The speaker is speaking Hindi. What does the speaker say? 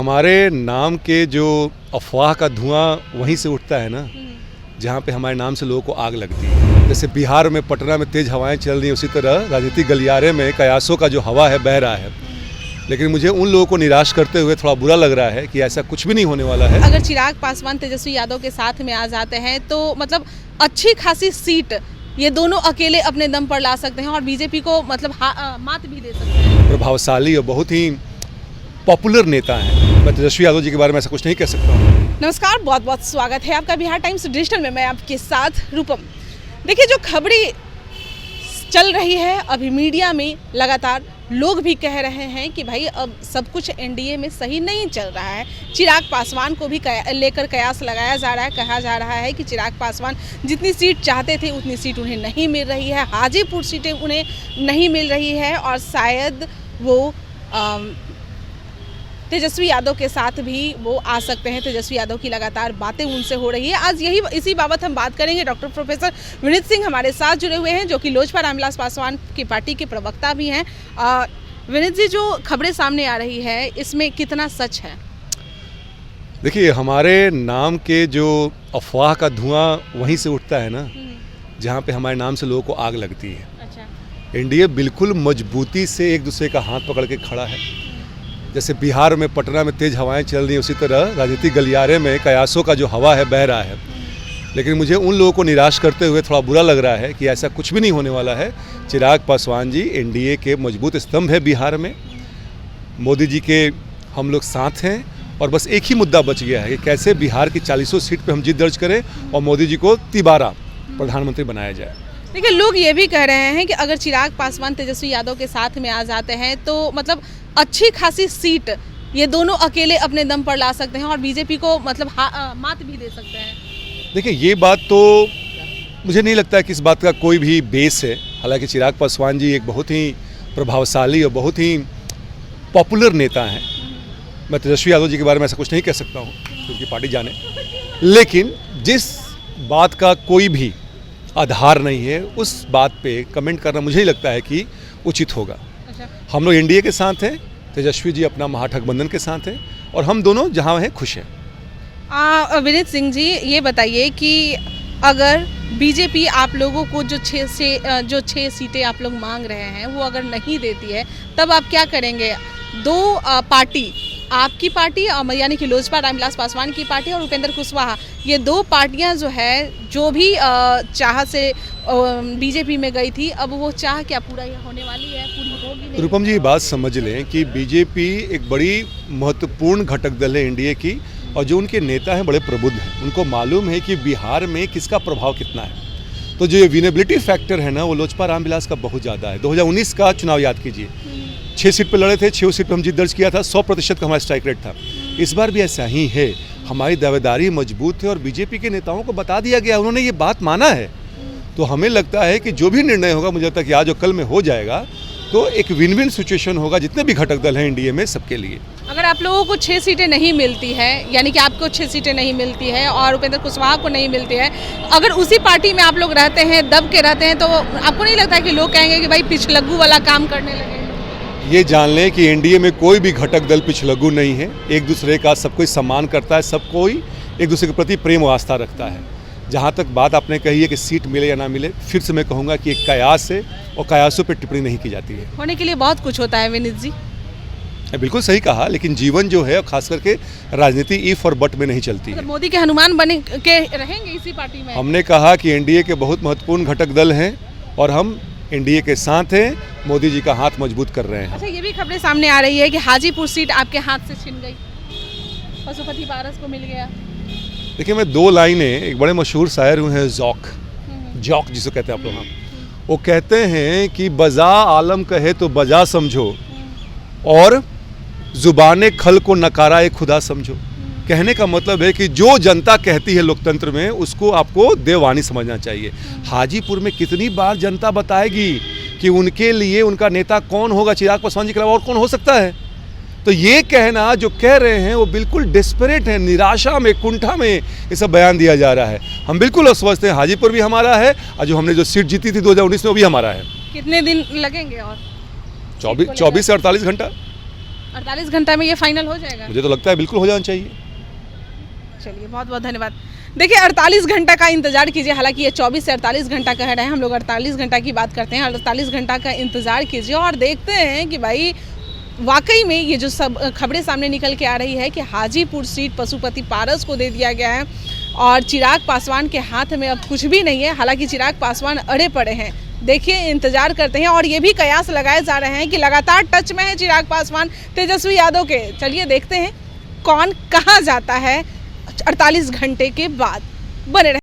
हमारे नाम के जो अफवाह का धुआं वहीं से उठता है ना, जहाँ पे हमारे नाम से लोगों को आग लगती है। जैसे बिहार में पटना में तेज हवाएं चल रही हैं, उसी तरह राजनीतिक गलियारे में कयासों का जो हवा है बह रहा है। लेकिन मुझे उन लोगों को निराश करते हुए थोड़ा बुरा लग रहा है कि ऐसा कुछ भी नहीं होने वाला है। अगर चिराग पासवान तेजस्वी यादव के साथ में आ जाते हैं तो मतलब अच्छी खासी सीट ये दोनों अकेले अपने दम पर ला सकते हैं और बीजेपी को मतलब मात भी दे सकते हैं। प्रभावशाली और बहुत ही पॉपुलर नेता हैं। मैं तेजस्वी यादव जी के बारे में ऐसा कुछ नहीं कह सकता हूँ। नमस्कार, बहुत बहुत स्वागत है आपका बिहार टाइम्स डिजिटल में। मैं आपके साथ रूपम। देखिए, जो खबरें चल रही है अभी मीडिया में, लगातार लोग भी कह रहे हैं कि भाई अब सब कुछ एनडीए में सही नहीं चल रहा है। चिराग पासवान को भी लेकर कयास लगाया जा रहा है। कहा जा रहा है कि चिराग पासवान जितनी सीट चाहते थे उतनी सीट उन्हें नहीं मिल रही है। हाजीपुर सीटें उन्हें नहीं मिल रही है और शायद वो तेजस्वी यादव के साथ भी वो आ सकते हैं। तेजस्वी यादव की लगातार बातें उनसे हो रही है। आज इसी बाबत हम बात करेंगे। डॉक्टर प्रोफेसर विनीत सिंह हमारे साथ जुड़े हुए हैं, जो कि लोजपा रामविलास पासवान की पार्टी के प्रवक्ता भी हैं। विनीत जी, जो खबरें सामने आ रही है इसमें कितना सच है? देखिए, हमारे नाम के जो अफवाह का धुआं वहीं से उठता है ना, जहाँ पे हमारे नाम से लोगों को आग लगती है। अच्छा। एनडीए बिल्कुल मजबूती से एक दूसरे का हाथ पकड़ के खड़ा है। जैसे बिहार में पटना में तेज हवाएं चल रही हैं, उसी तरह राजनीतिक गलियारे में कयासों का जो हवा है बह रहा है। लेकिन मुझे उन लोगों को निराश करते हुए थोड़ा बुरा लग रहा है कि ऐसा कुछ भी नहीं होने वाला है। चिराग पासवान जी एनडीए के मजबूत स्तंभ है बिहार में। मोदी जी के हम लोग साथ हैं और बस एक ही मुद्दा बच गया है कि कैसे बिहार की 40 सीट पे हम जीत दर्ज करें और मोदी जी को तिबारा प्रधानमंत्री बनाया जाए। देखिए, लोग ये भी कह रहे हैं कि अगर चिराग पासवान तेजस्वी यादव के साथ में आ जाते हैं तो मतलब अच्छी खासी सीट ये दोनों अकेले अपने दम पर ला सकते हैं और बीजेपी को मतलब मात भी दे सकते हैं। देखिए, ये बात तो मुझे नहीं लगता है कि इस बात का कोई भी बेस है। हालांकि चिराग पासवान जी एक बहुत ही प्रभावशाली और बहुत ही पॉपुलर नेता हैं। मैं तेजस्वी यादव जी के बारे में ऐसा कुछ नहीं कह सकता हूँ, क्योंकि पार्टी जाने। लेकिन जिस बात का कोई भी आधार नहीं है, उस बात पे कमेंट करना मुझे ही लगता है कि उचित होगा। हम लोग एनडीए के साथ हैं, तेजस्वी जी अपना महागठबंधन के साथ हैं और हम दोनों जहां हैं खुश हैं। विनीत सिंह जी, ये बताइए कि अगर बीजेपी आप लोगों को जो छः सीटें आप लोग मांग रहे हैं वो अगर नहीं देती है, तब आप क्या करेंगे? दो पार्टी, आपकी पार्टी यानी कि लोजपा रामविलास पासवान की पार्टी और उपेंद्र कुशवाहा, ये दो पार्टियां जो है जो भी चाह से बीजेपी में गई थी, अब वो चाह क्या पूरा होने वाली है? पूरी होगी नहीं? रूपम जी, बात समझ लें कि बीजेपी एक बड़ी महत्वपूर्ण घटक दल है एनडीए की और जो उनके नेता हैं बड़े प्रबुद्ध हैं। उनको मालूम है कि बिहार में किसका प्रभाव कितना है। तो जो विनेबिलिटी फैक्टर है ना, वो लोजपा रामविलास का बहुत ज़्यादा है। 2019 का चुनाव याद कीजिए, 6 सीट पे लड़े थे, 6 सीट पे हम जीत दर्ज किया था, 100% का हमारा स्ट्राइक रेट था। इस बार भी ऐसा ही है। हमारी दावेदारी मजबूत है और बीजेपी के नेताओं को बता दिया गया, उन्होंने ये बात माना है। तो हमें लगता है कि जो भी निर्णय होगा, मुझे लगता है कि आज और कल में हो जाएगा, तो एक विन विन सिचुएशन होगा जितने भी घटक दल हैं एनडीए में, सबके लिए। अगर आप लोगों को 6 सीटें नहीं मिलती है, यानी कि आपको 6 सीटें नहीं मिलती है और उपेंद्र कुशवाहा को नहीं मिलती है, अगर उसी पार्टी में आप लोग रहते हैं, दब के रहते हैं, तो आपको नहीं लगता है कि लोग कहेंगे कि भाई पिछलग्गू वाला काम करने लगे? ये जान लें कि एनडीए में कोई भी घटक दल पिछलग्गू नहीं है। एक दूसरे का सब कोई सम्मान करता है, सब कोई एक दूसरे के प्रति प्रेम और आस्था रखता है। जहाँ तक बात आपने कही है कि सीट मिले या ना मिले, फिर से मैं कहूँगा कि एक कयास है और कयासों पर टिप्पणी नहीं की जाती है। होने के लिए बहुत कुछ होता है विनीत जी। बिल्कुल सही कहा, लेकिन जीवन जो है खास करके राजनीति इफ और बट में नहीं चलती है। मोदी के हनुमान बने के रहेंगे इसी पार्टी में? हमने कहा कि एनडीए के बहुत महत्वपूर्ण घटक दल हैं और हम एनडीए के साथ हैं, मोदी जी का हाथ मजबूत कर रहे हैं। अच्छा, ये भी खबरें सामने आ रही है कि हाजीपुर सीट आपके हाथ से छिन गई, पशुपति पारस को मिल गया। देखिए, मैं 2 लाइनें, एक बड़े मशहूर शायर हुए हैं जौक जिसे कहते हैं आप लोग, हम वो कहते हैं कि बजा आलम कहे तो बजा समझो और जुबाने खल को नकारा एक खुदा समझो। कहने का मतलब है कि जो जनता कहती है लोकतंत्र में, उसको आपको देववाणी समझना चाहिए। हाजीपुर में कितनी बार जनता बताएगी कि उनके लिए उनका नेता कौन होगा? चिराग पासवान जी के अलावा और कौन हो सकता है? तो ये कहना जो कह रहे हैं वो बिल्कुल डेस्परेट है, निराशा में, कुंठा में ये सब बयान दिया जा रहा है। हम बिल्कुल अस्वस्थ हैं। हाजीपुर भी हमारा है और जो हमने जो सीट जीती थी 2019 में वो भी हमारा है। कितने दिन लगेंगे और? 24 से 48 घंटा। 48 घंटा में ये फाइनल हो जाएगा? मुझे तो लगता है बिल्कुल हो जाना चाहिए। चलिए, बहुत बहुत धन्यवाद। देखिए, 48 घंटा का इंतजार कीजिए। हालांकि ये 24 से 48 घंटा कह रहे हैं, हम लोग 48 घंटा की बात करते हैं। 48 घंटा का इंतजार कीजिए और देखते हैं कि भाई वाकई में ये जो सब खबरें सामने निकल के आ रही है कि हाजीपुर सीट पशुपति पारस को दे दिया गया है और चिराग पासवान के हाथ में अब कुछ भी नहीं है। हालांकि चिराग पासवान अड़े पड़े हैं। देखिए, इंतजार करते हैं और ये भी कयास लगाए जा रहे हैं कि लगातार टच में है चिराग पासवान तेजस्वी यादव के। चलिए देखते हैं कौन कहाँ जाता है 48 घंटे के बाद। बने रहे।